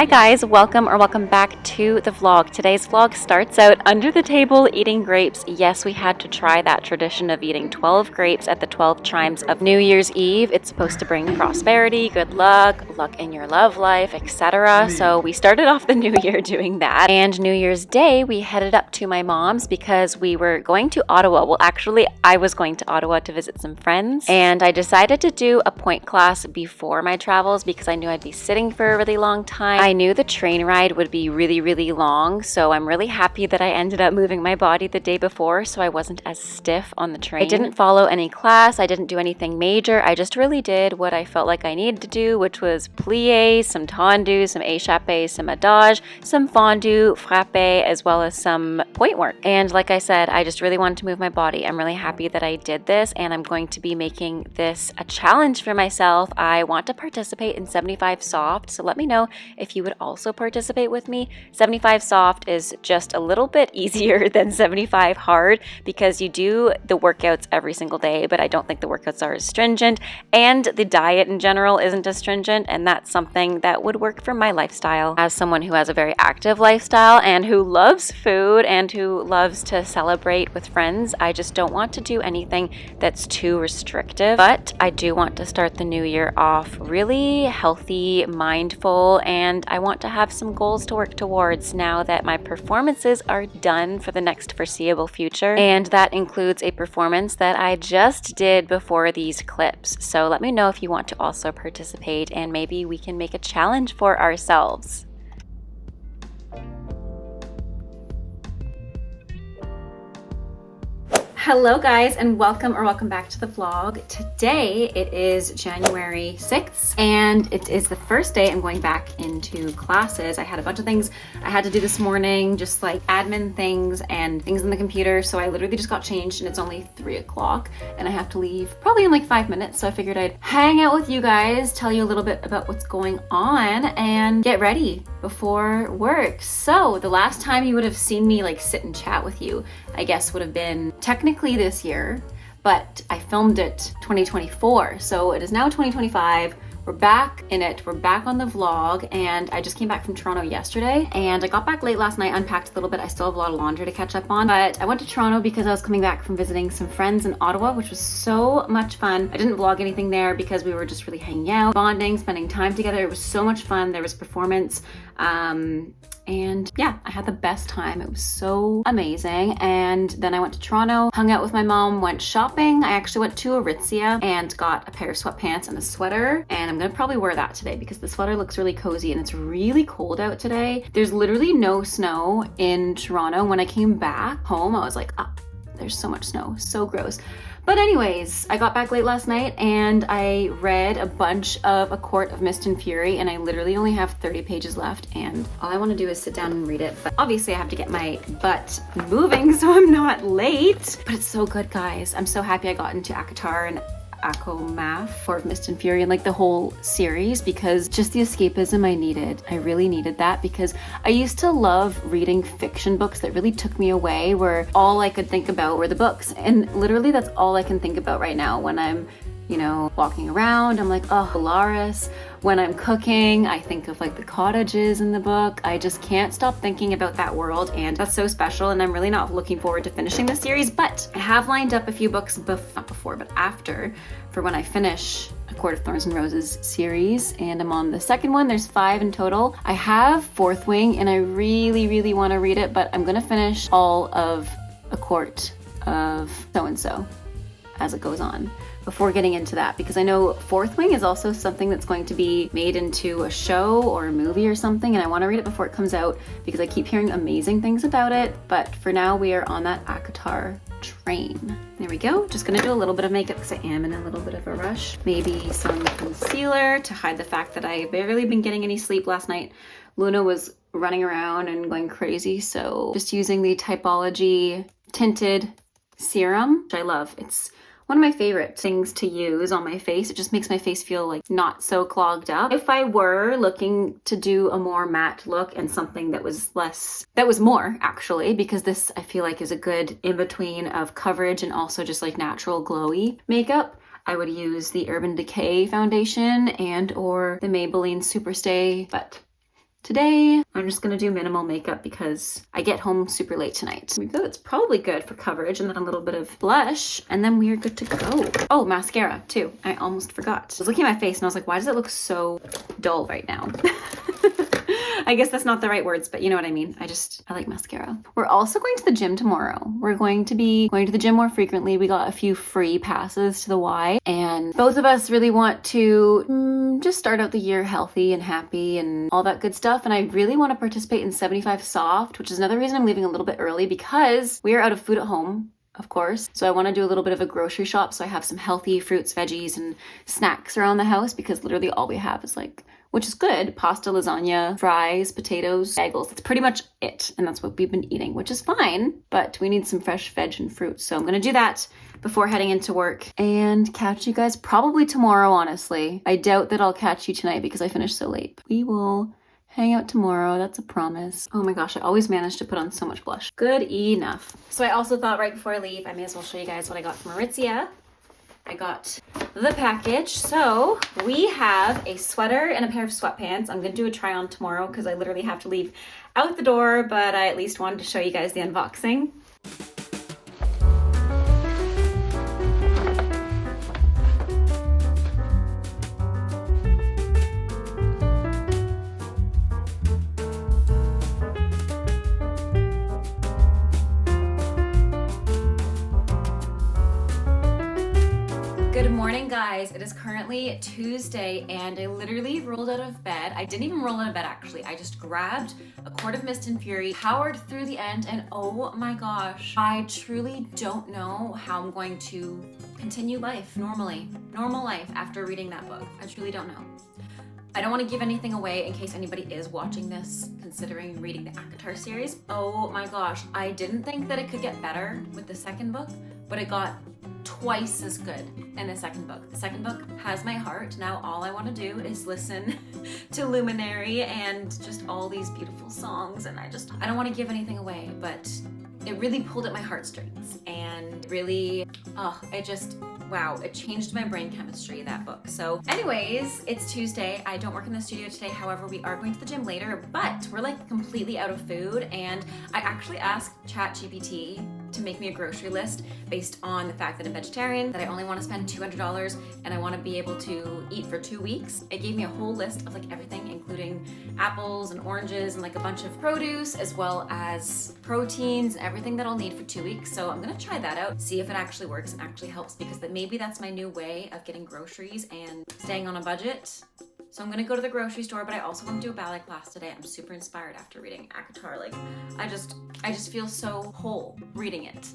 Hi guys, welcome back to the vlog. Today's vlog starts out under the table eating grapes. Yes, we had to try that tradition of eating 12 grapes at the 12 chimes of New Year's Eve. It's supposed to bring prosperity, good luck in your love life, etc. So we started off the new year doing that. And New Year's Day, we headed up to my mom's because we were going to Ottawa. Well, actually, I was going to Ottawa to visit some friends. And I decided to do a point class before my travels because I knew I'd be sitting for a really long time. I knew the train ride would be really long, so I'm really happy that I ended up moving my body the day before so I wasn't as stiff on the train. I didn't follow any class, I didn't do anything major, I just really did what I felt like I needed to do, which was plié, some tendu, some échappé, some adage, some fondu, frappé, as well as some point work. And like I said, I just really wanted to move my body. I'm really happy that I did this, and I'm going to be making this a challenge for myself. I want to participate in 75 soft, so let me know if you would also participate with me. 75 soft is just a little bit easier than 75 hard because you do the workouts every single day, but I don't think the workouts are as stringent, and the diet in general isn't as stringent, and that's something that would work for my lifestyle. As someone who has a very active lifestyle and who loves food and who loves to celebrate with friends, I just don't want to do anything that's too restrictive, but I do want to start the new year off really healthy, mindful, and I want to have some goals to work towards now that my performances are done for the next foreseeable future. And that includes a performance that I just did before these clips. So let me know if you want to also participate, and maybe we can make a challenge for ourselves. Hello guys, and welcome back to the vlog. Today it is January 6th and it is the first day I'm going back into classes. I had a bunch of things I had to do this morning, just like admin things and things on the computer, so I literally just got changed and it's only 3 o'clock and I have to leave probably in like 5 minutes, so I figured I'd hang out with you guys, tell you a little bit about what's going on, and get ready before work. So the last time you would have seen me like sit and chat with you, I guess, would have been technically this year, but I filmed it 2024. So it is now 2025. We're back in it. We're back on the vlog, and I just came back from Toronto yesterday, and I got back late last night, unpacked a little bit. I still have a lot of laundry to catch up on, but I went to Toronto because I was coming back from visiting some friends in Ottawa, which was so much fun. I didn't vlog anything there because we were just really hanging out, bonding, spending time together. It was so much fun. There was performance, and yeah, I had the best time. It was so amazing. And then I went to Toronto, hung out with my mom, went shopping. I actually went to Aritzia and got a pair of sweatpants and a sweater, and I'm gonna probably wear that today because the sweater looks really cozy and it's really cold out today. There's literally no snow in Toronto. When I came back home, I was like, oh, there's so much snow, so gross. But anyways, I got back late last night and I read a bunch of A Court of Mist and Fury, and I literally only have 30 pages left, and all I want to do is sit down and read it. But obviously I have to get my butt moving so I'm not late. But it's so good, guys. I'm so happy I got into ACOTAR and Math, Court of Mist and Fury, and like the whole series, because just the escapism I needed. I really needed that because I used to love reading fiction books that really took me away, where all I could think about were the books, and literally that's all I can think about right now when I'm, you know, walking around. I'm like, oh, Polaris. When I'm cooking, I think of like the cottages in the book. I just can't stop thinking about that world, and that's so special, and I'm really not looking forward to finishing the series, but I have lined up a few books, not before, but after, for when I finish A Court of Thorns and Roses series, and I'm on the second one. There's 5 in total. I have Fourth Wing, and I really want to read it, but I'm gonna finish all of A Court of So-and-so as it goes on before getting into that, because I know Fourth Wing is also something that's going to be made into a show or a movie or something, and I want to read it before it comes out because I keep hearing amazing things about it. But for now, we are on that ACOTAR train. There we go. Just gonna do a little bit of makeup because I am in a little bit of a rush. Maybe some concealer to hide the fact that I barely been getting any sleep last night. Luna was running around and going crazy, so just using the Typology tinted serum, which I love. It's one of my favorite things to use on my face. It just makes my face feel like not so clogged up. If I were looking to do a more matte look and something that was less, that was more actually, because this I feel like is a good in-between of coverage and also just like natural glowy makeup, I would use the Urban Decay foundation and or the Maybelline Superstay, but Today, I'm just gonna do minimal makeup because I get home super late tonight. We feel it's probably good for coverage, and then a little bit of blush, and then we are good to go. Oh, mascara too. I almost forgot. I was looking at my face and I was like, why does it look so dull right now? I guess that's not the right words, but you know what I mean. I like mascara. We're also going to the gym tomorrow. We're going to be going to the gym more frequently. We got a few free passes to the Y, and both of us really want to just start out the year healthy and happy and all that good stuff. And I really want to participate in 75 Soft, which is another reason I'm leaving a little bit early because we are out of food at home, of course. So I want to do a little bit of a grocery shop so I have some healthy fruits, veggies, and snacks around the house because literally all we have is like, which is good, pasta, lasagna, fries, potatoes, bagels. That's pretty much it. And that's what we've been eating, which is fine, but we need some fresh veg and fruit. So I'm gonna do that before heading into work and catch you guys probably tomorrow, honestly. I doubt that I'll catch you tonight because I finished so late. We will hang out tomorrow, that's a promise. Oh my gosh, I always manage to put on so much blush. Good enough. So I also thought right before I leave, I may as well show you guys what I got from Aritzia. I got the package. So we have a sweater and a pair of sweatpants. I'm gonna do a try on tomorrow because I literally have to leave out the door, but I at least wanted to show you guys the unboxing. Good morning, guys. It is currently Tuesday and I literally rolled out of bed. I didn't even roll out of bed actually. I just grabbed a quart of Mist and Fury, powered through the end, and oh my gosh, I truly don't know how I'm going to continue life normal life after reading that book. I truly don't know. I don't want to give anything away in case anybody is watching this considering reading the ACOTAR series. Oh my gosh, I didn't think that it could get better with the second book, but it got twice as good in the second book. The second book has my heart. Now all I want to do is listen to Luminary and just all these beautiful songs, and I don't want to give anything away, but it really pulled at my heartstrings and really, wow, it changed my brain chemistry, that book. So anyways, it's Tuesday. I don't work in the studio today. However, we are going to the gym later, but we're like completely out of food. And I actually asked ChatGPT to make me a grocery list based on the fact that I'm vegetarian, that I only want to spend $200 and I want to be able to eat for 2 weeks. It gave me a whole list of like everything, including apples and oranges and like a bunch of produce, as well as proteins and everything that I'll need for 2 weeks. So I'm gonna try that out, see if it actually works and actually helps, because maybe that's my new way of getting groceries and staying on a budget. So I'm gonna go to the grocery store, but I also want to do a ballet class today. I'm super inspired after reading ACOTAR. Like, I just feel so whole reading it.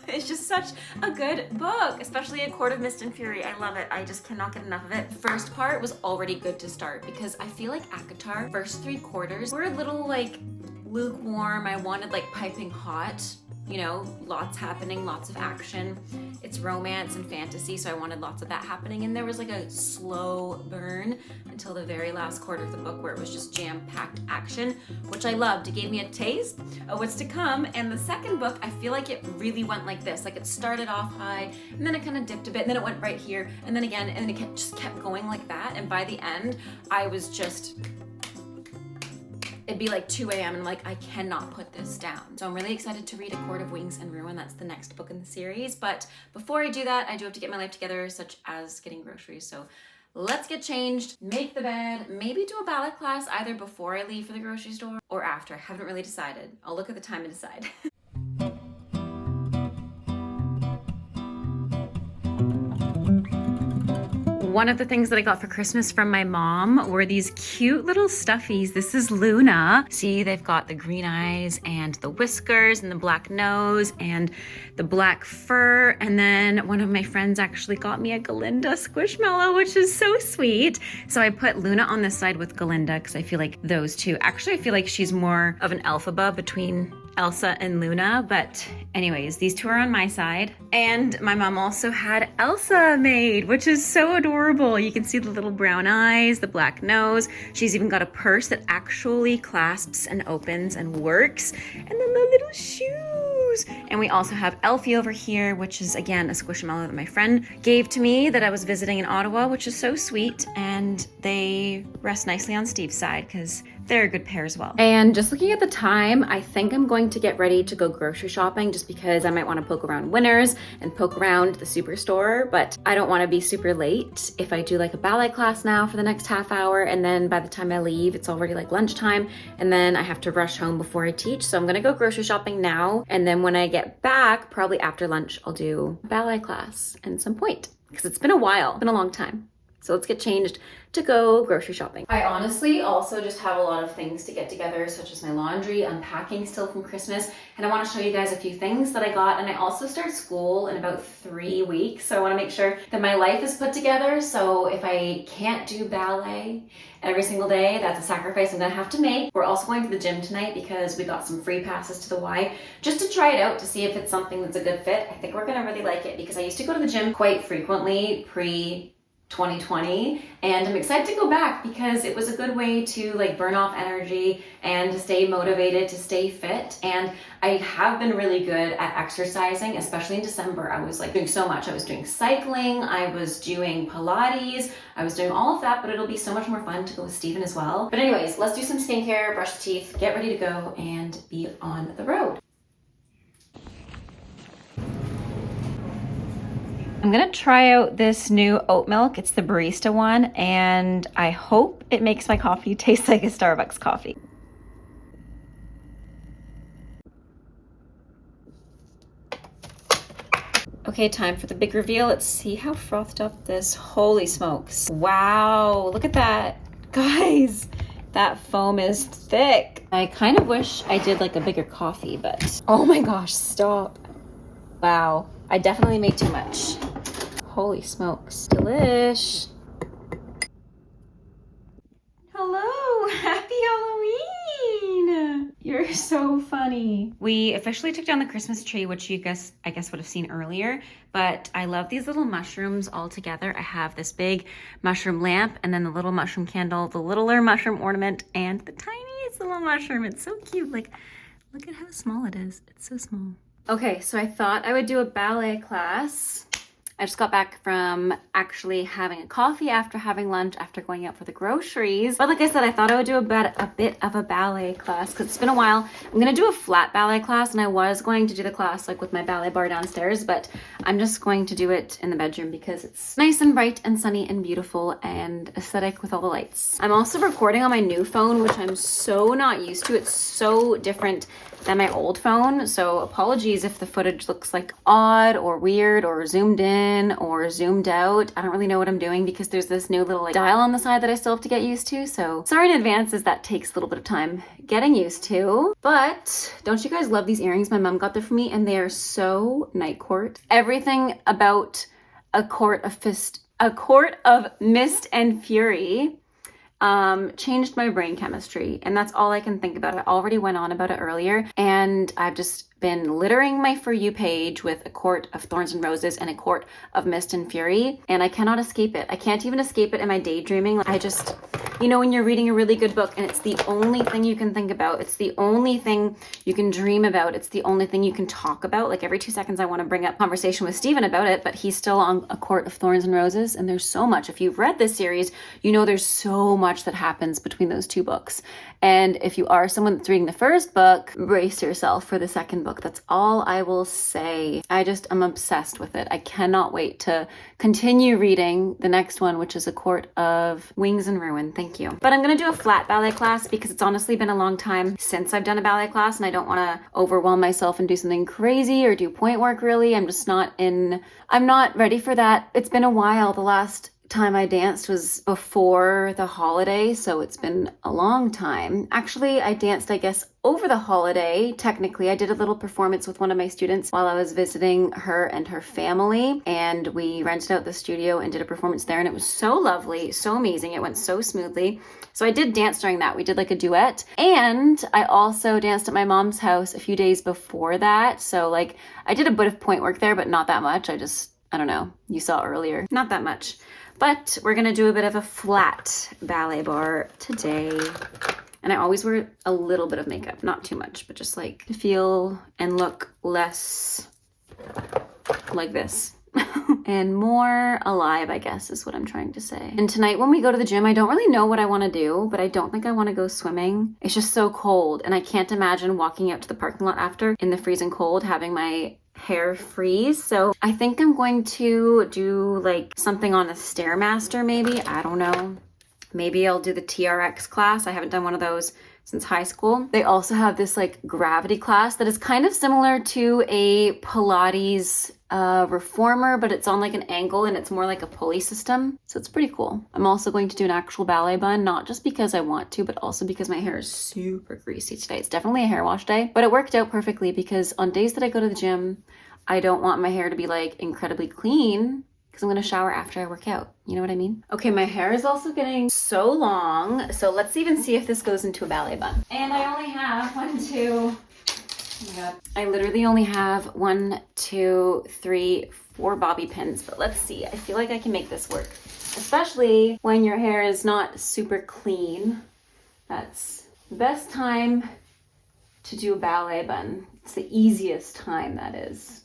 It's just such a good book, especially A Quart of Mist and Fury. I love it. I just cannot get enough of it. The first part was already good to start because I feel like ACOTAR, first 3 quarters, were a little like lukewarm. I wanted like piping hot. You know, lots happening, lots of action. It's romance and fantasy, so I wanted lots of that happening. And there was like a slow burn until the very last quarter of the book where it was just jam-packed action, which I loved. It gave me a taste of what's to come. And the second book, I feel like it really went like this. Like it started off high, and then it kind of dipped a bit, and then it went right here, and then again, and then it just kept going like that. And by the end, I was just... it'd be like 2 a.m. and like, I cannot put this down. So I'm really excited to read A Quart of Wings and Ruin. That's the next book in the series. But before I do that, I do have to get my life together, such as getting groceries. So let's get changed, make the bed, maybe do a ballet class either before I leave for the grocery store or after. I haven't really decided. I'll look at the time and decide. One of the things that I got for Christmas from my mom were these cute little stuffies. This is Luna. See, they've got the green eyes and the whiskers and the black nose and the black fur. And then one of my friends actually got me a Galinda Squishmallow, which is so sweet. So I put Luna on this side with Galinda because I feel like those two. Actually, I feel like she's more of an Elphaba between Elsa and Luna, but anyways, these two are on my side. And my mom also had Elsa made, which is so adorable. You can see the little brown eyes, the black nose. She's even got a purse that actually clasps and opens and works. And then the little shoes. And we also have Elfie over here, which is again a Squishmallow that my friend gave to me that I was visiting in Ottawa, which is so sweet. And they rest nicely on Steve's side because they're a good pair as well. And just looking at the time, I think I'm going to get ready to go grocery shopping just because I might want to poke around Winners and poke around the Superstore, but I don't want to be super late if I do like a ballet class now for the next half hour, and then by the time I leave, it's already like lunchtime, and then I have to rush home before I teach. So I'm gonna go grocery shopping now, and then when I get back, probably after lunch, I'll do a ballet class and some point, because it's been a while, it's been a long time. So let's get changed to go grocery shopping. I honestly also just have a lot of things to get together, such as my laundry, unpacking still from Christmas, and I want to show you guys a few things that I got. And I also start school in about 3 weeks, so I want to make sure that my life is put together. So if I can't do ballet every single day, that's a sacrifice I'm gonna have to make. We're also going to the gym tonight because we got some free passes to the Y, just to try it out to see if it's something that's a good fit. I think we're gonna really like it because I used to go to the gym quite frequently pre 2020, and I'm excited to go back because it was a good way to like burn off energy and to stay motivated, to stay fit. And I have been really good at exercising, especially in December. I was like doing so much. I was doing cycling, I was doing Pilates, I was doing all of that, but it'll be so much more fun to go with Steven as well. But anyways, let's do some skincare, brush the teeth, get ready to go and be on the road. I'm gonna try out this new oat milk. It's the barista one, and I hope it makes my coffee taste like a Starbucks coffee. Okay, time for the big reveal. Let's see how frothed up this. Holy smokes. Wow, look at that. Guys, that foam is thick. I kind of wish I did like a bigger coffee, but oh my gosh, stop. Wow, I definitely made too much. Holy smokes, delish. Hello, happy Halloween. You're so funny. We officially took down the Christmas tree, which you guys, I guess, would have seen earlier, but I love these little mushrooms all together. I have this big mushroom lamp, and then the little mushroom candle, the littler mushroom ornament, and the tiniest little mushroom. It's so cute. Like, look at how small it is. It's so small. Okay, so I thought I would do a ballet class. I just got back from actually having a coffee after having lunch, after going out for the groceries. But like I said, I thought I would do a bit of a ballet class because it's been a while. I'm gonna do a flat ballet class, and I was going to do the class like with my ballet bar downstairs, but I'm just going to do it in the bedroom because it's nice and bright and sunny and beautiful and aesthetic with all the lights. I'm also recording on my new phone, which I'm so not used to. It's so different than my old phone, so apologies if the footage looks like odd or weird or zoomed in or zoomed out. I don't really know what I'm doing because there's this new little like dial on the side that I still have to get used to, so sorry in advance as that takes a little bit of time getting used to. But don't you guys love these earrings? My mom got them for me, and they are so night court. Everything about a court of mist and fury changed my brain chemistry, and that's all I can think about. I already went on about it earlier, and I've just been littering my For You page with a court of thorns and roses and a court of mist and fury, and I cannot escape it. I can't even escape it in my daydreaming. I just, you know, when you're reading a really good book and it's the only thing you can think about, it's the only thing you can dream about, it's the only thing you can talk about. Like every 2 seconds I want to bring up conversation with Steven about it, but he's still on a court of thorns and roses, and there's so much. If you've read this series, you know there's so much that happens between those two books. And if you are someone that's reading the first book, brace yourself for the second book. That's all I will say. I'm obsessed with it. I cannot wait to continue reading the next one, which is A Court of Wings and Ruin. Thank you. But I'm going to do a flat ballet class because it's honestly been a long time since I've done a ballet class, and I don't want to overwhelm myself and do something crazy or do point work really. I'm not ready for that. It's been a while. The last time I danced was before the holiday, so it's been a long time. Actually, I danced, I guess, over the holiday. Technically, I did a little performance with one of my students while I was visiting her and her family, and we rented out the studio and did a performance there, and it was so lovely, so amazing. It went so smoothly. So I did dance during that. We did like a duet, and I also danced at my mom's house a few days before that. So like I did a bit of point work there, but not that much. I don't know, you saw earlier, not that much. But we're gonna do a bit of a flat ballet bar today. And I always wear a little bit of makeup, not too much, but just like to feel and look less like this. and more alive, I guess is what I'm trying to say. And tonight when we go to the gym, I don't really know what I want to do, but I don't think I want to go swimming. It's just so cold, and I can't imagine walking out to the parking lot after in the freezing cold, having my hair freeze. So I think I'm going to do like something on a Stairmaster maybe. I don't know. Maybe I'll do the TRX class. I haven't done one of those since high school. They also have this like gravity class that is kind of similar to a Pilates reformer, but it's on like an angle and it's more like a pulley system. So it's pretty cool. I'm also going to do an actual ballet bun, not just because I want to, but also because my hair is super greasy today. It's definitely a hair wash day, but it worked out perfectly because on days that I go to the gym, I don't want my hair to be like incredibly clean because I'm going to shower after I work out. You know what I mean? Okay, my hair is also getting so long. So let's even see if this goes into a ballet bun. And I only have oh my God. I literally only have 1, 2, 3, 4 bobby pins, but let's see. I feel like I can make this work, especially when your hair is not super clean. That's the best time to do a ballet bun. It's the easiest time, that is.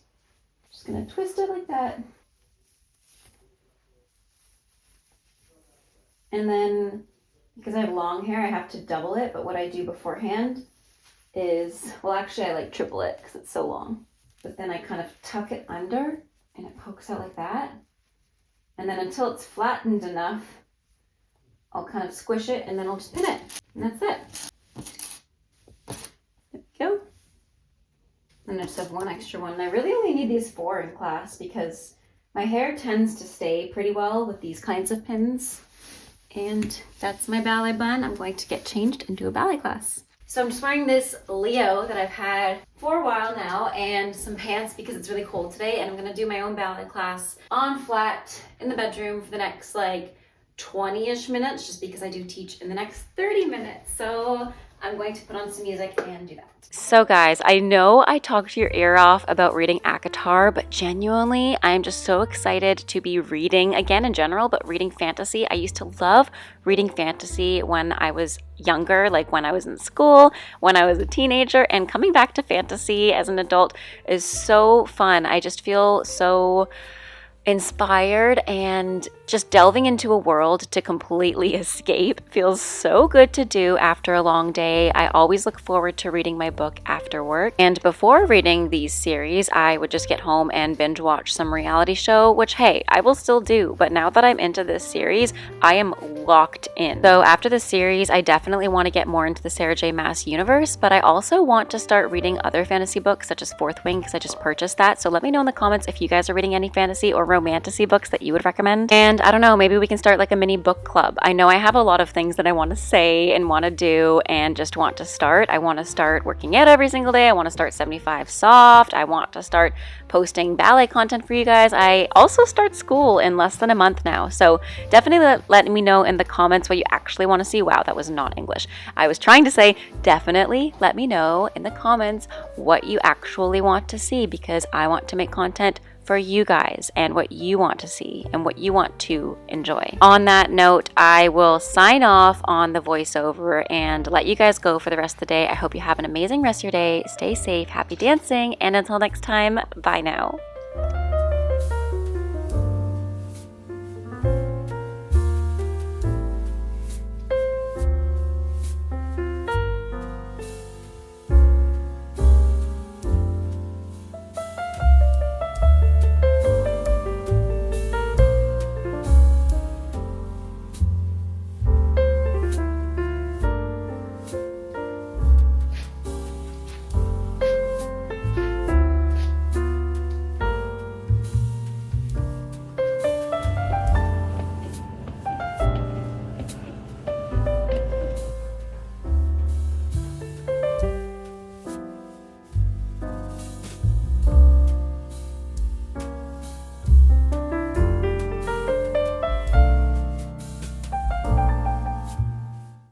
Just gonna twist it like that. And then, because I have long hair, I have to double it, but what I do beforehand is, well, actually I like triple it because it's so long. But then I kind of tuck it under and it pokes out like that. And then until it's flattened enough, I'll kind of squish it and then I'll just pin it. And that's it. There we go. And I just have one extra one. And I really only need these 4 in class because my hair tends to stay pretty well with these kinds of pins. And that's my ballet bun. I'm going to get changed and do a ballet class. So I'm just wearing this Leo that I've had for a while now and some pants because it's really cold today, and I'm gonna do my own ballet class on flat in the bedroom for the next like 20-ish minutes just because I do teach in the next 30 minutes. So I'm going to put on some music and do that. So guys, I know I talked your ear off about reading ACOTAR, but genuinely, I'm just so excited to be reading again in general, but reading fantasy. I used to love reading fantasy when I was younger, like when I was in school, when I was a teenager, and coming back to fantasy as an adult is so fun. I just feel so inspired, and just delving into a world to completely escape feels so good to do after a long day. I always look forward to reading my book after work, and before reading these series I would just get home and binge watch some reality show, which hey, I will still do, but now that I'm into this series I am locked in. So after this series I definitely want to get more into the Sarah J Maas universe, but I also want to start reading other fantasy books such as Fourth Wing because I just purchased that. So let me know in the comments if you guys are reading any fantasy or romantasy books that you would recommend. And I don't know, maybe we can start like a mini book club. I know I have a lot of things that I want to say and want to do and just want to start. I want to start working out every single day. I want to start 75 Soft. I want to start posting ballet content for you guys. I also start school in less than a month now. So definitely let me know in the comments what you actually want to see. Wow, that was not English. I was trying to say definitely let me know in the comments what you actually want to see, because I want to make content for you guys and what you want to see and what you want to enjoy. On that note, I will sign off on the voiceover and let you guys go for the rest of the day. I hope you have an amazing rest of your day. Stay safe, happy dancing, and until next time, bye now.